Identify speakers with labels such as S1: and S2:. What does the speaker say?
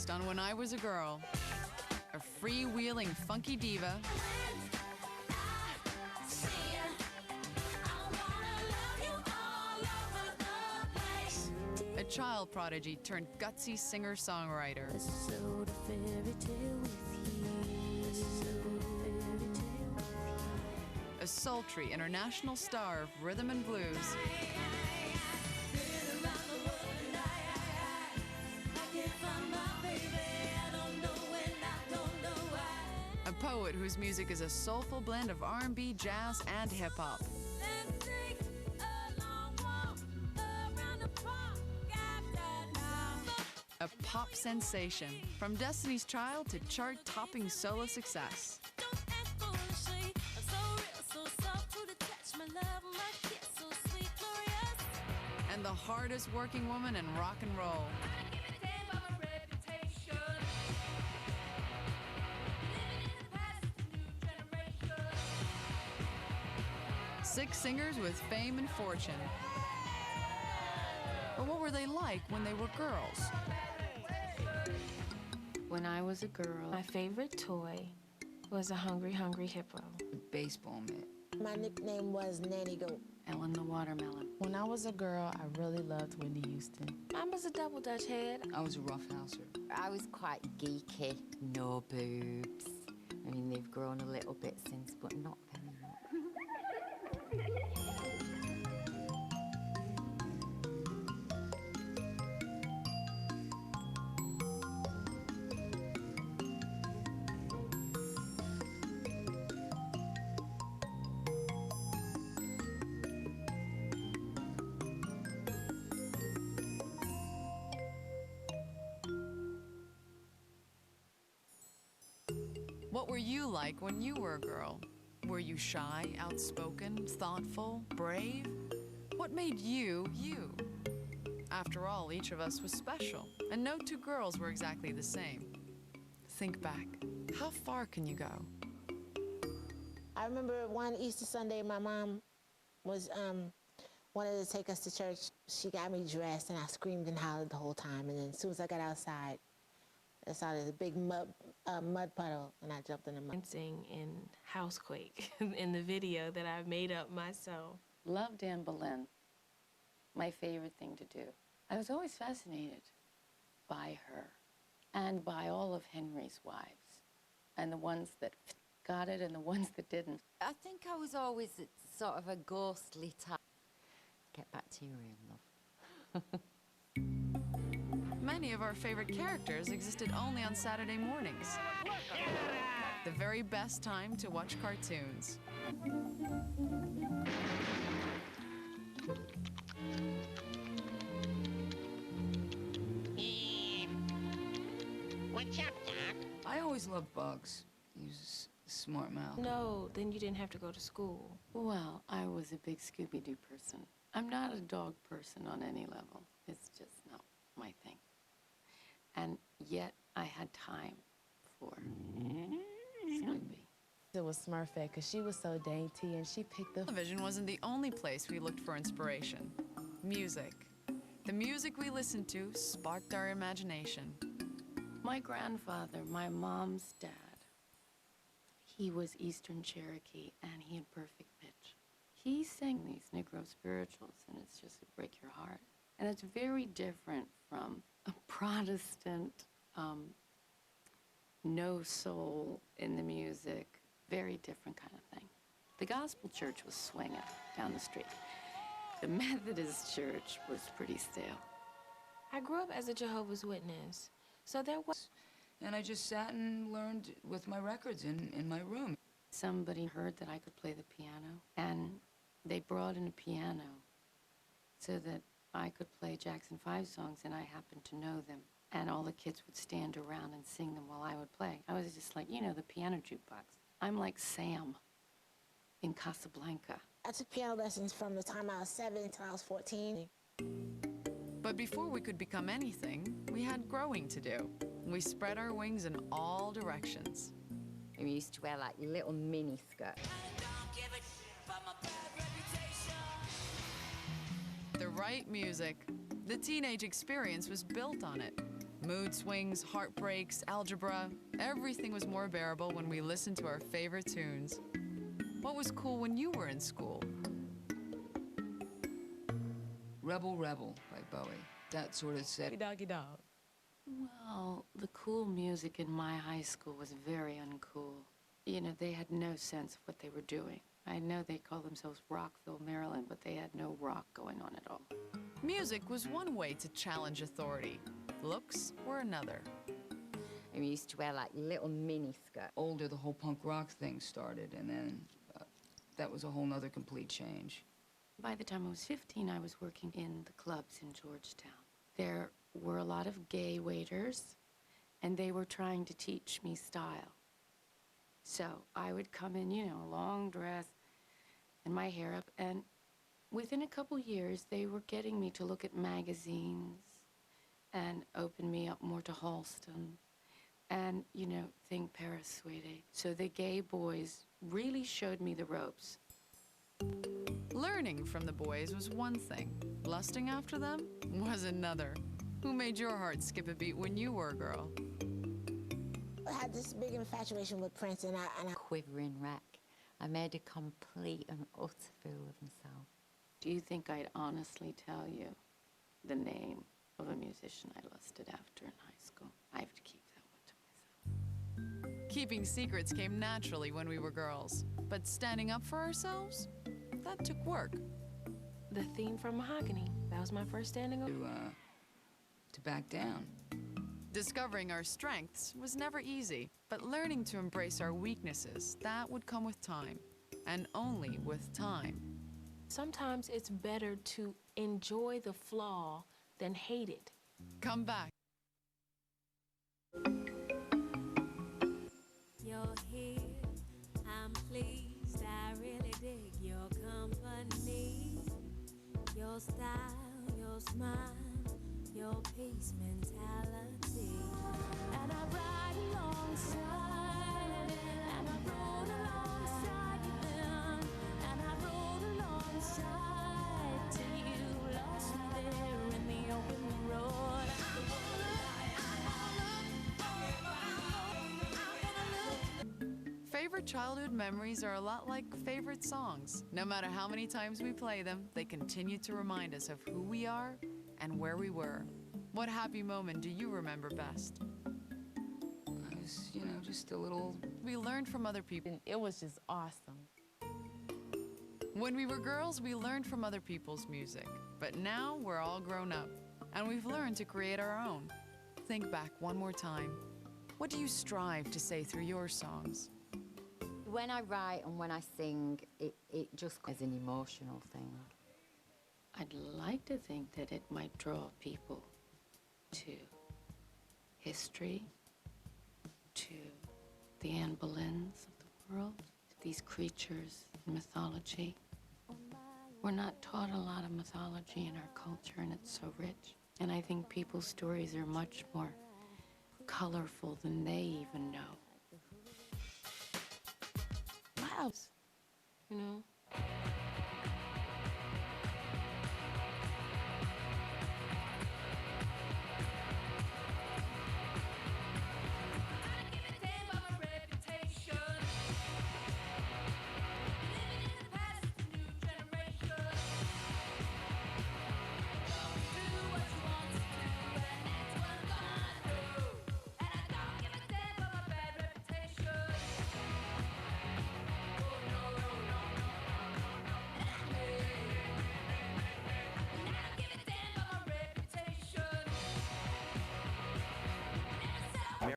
S1: most on When I Was a Girl. A freewheeling funky diva, a child prodigy turned gutsy singer-songwriter, a sultry international star of rhythm and blues, a poet whose music is a soulful blend of R&B, jazz, and hip-hop. A pop sensation, from Destiny's Child to chart-topping solo success. And the hardest working woman in rock and roll. Six singers with fame and fortune. But what were they like when they were girls?
S2: When I was a girl, my favorite toy was a hungry, hungry hippo.
S3: Baseball mitt.
S4: My nickname was Nanny Goat.
S2: Ellen the watermelon.
S5: When I was a girl, I really loved Whitney Houston.
S2: I was a double Dutch head.
S3: I was a roughhouser.
S6: I was quite geeky. No boobs. I mean, they've grown a little bit since, but not very much.
S1: What were you like when you were a girl? Were you shy, outspoken, thoughtful, brave? What made you, you? After all, each of us was special, and no two girls were exactly the same. Think back. How far can you go?
S4: I remember one Easter Sunday, my mom was wanted to take us to church. She got me dressed, and I screamed and hollered the whole time. And then as soon as I got outside, I saw this big mud puddle, and I jumped in the mud.
S2: Dancing in Housequake in the video that I made up myself.
S7: Loved Anne Boleyn. My favorite thing to do. I was always fascinated by her and by all of Henry's wives, and the ones that got it and the ones that didn't.
S6: I think I was always sort of a ghostly type. Get back to your real love.
S1: Many of our favorite characters existed only on Saturday mornings. The very best time to watch cartoons.
S8: What's up, Doc?
S3: I always loved Bugs. He was a smart mouth.
S2: No, then you didn't have to go to school.
S7: Well, I was a big Scooby-Doo person. I'm not a dog person on any level. It's just not my thing. And yet I had time for Scooby.
S5: It was Smurfette, because she was so dainty, and she picked the...
S1: Television wasn't the only place we looked for inspiration. Music. The music we listened to sparked our imagination.
S7: My grandfather, my mom's dad, he was Eastern Cherokee, and he had perfect pitch. He sang these Negro spirituals, and it's just to break your heart. And it's very different from a Protestant, no soul in the music, very different kind of thing. The gospel church was swinging down the street. The Methodist church was pretty stale.
S2: I grew up as a Jehovah's Witness, so there was...
S3: And I just sat and learned with my records in my room.
S7: Somebody heard that I could play the piano, and they brought in a piano so that I could play Jackson 5 songs, and I happened to know them. And all the kids would stand around and sing them while I would play. I was just like, you know, the piano jukebox. I'm like Sam in Casablanca.
S4: I took piano lessons from the time I was 7 until I was 14.
S1: But before we could become anything, we had growing to do. We spread our wings in all directions.
S6: We used to wear like little mini skirts.
S1: The right music. The teenage experience was built on it. Mood swings, heartbreaks, algebra, everything was more bearable when we listened to our favorite tunes. What was cool when you were in school?
S3: Rebel Rebel by Bowie. That sort of set.
S5: Doggy dog.
S7: Well, the cool music in my high school was very uncool. You know, they had no sense of what they were doing. I know they call themselves Rockville, Maryland, but they had no rock going on at all.
S1: Music was one way to challenge authority. Looks were another.
S6: And we used to wear like little mini skirts.
S3: Older, the whole punk rock thing started, and then that was a whole nother complete change.
S7: By the time I was 15, I was working in the clubs in Georgetown. There were a lot of gay waiters, and they were trying to teach me style. So I would come in, you know, a long dress and my hair up, and within a couple years, they were getting me to look at magazines and open me up more to Halston and, you know, think Paris, sweetie. So the gay boys really showed me the ropes.
S1: Learning from the boys was one thing. Lusting after them was another. Who made your heart skip a beat when you were a girl?
S4: I had this big infatuation with Prince, and I
S6: Quivering wreck. I made a complete and utter fool of myself.
S7: Do you think I'd honestly tell you the name of a musician I lusted after in high school? I have to keep that one to myself.
S1: Keeping secrets came naturally when we were girls, but standing up for ourselves, that took work.
S2: The theme from Mahogany. That was my first standing up.
S3: To back down.
S1: Discovering our strengths was never easy, but learning to embrace our weaknesses, that would come with time, and only with time.
S2: Sometimes it's better to enjoy the flaw than hate it.
S1: Come back.
S8: You're here, I'm pleased, I really dig your company, your style, your smile, your peace mentality. And I ride alongside, and I roll alongside you then, and I roll alongside till you lost me there in the open road.
S1: Favorite childhood memories are a lot like favorite songs. No matter how many times we play them, they continue to remind us of who we are and where we were. What happy moment do you remember best?
S3: I was, you know, just a little.
S1: We learned from other people.
S5: And it was just awesome.
S1: When we were girls, we learned from other people's music. But now we're all grown up, and we've learned to create our own. Think back one more time. What do you strive to say through your songs?
S6: When I write and when I sing, it just is an emotional thing.
S7: I'd like to think that it might draw people to history, to the Anne Boleyns of the world, these creatures in mythology. We're not taught a lot of mythology in our culture, and it's so rich. And I think people's stories are much more colorful than they even know.
S2: Wow. You know,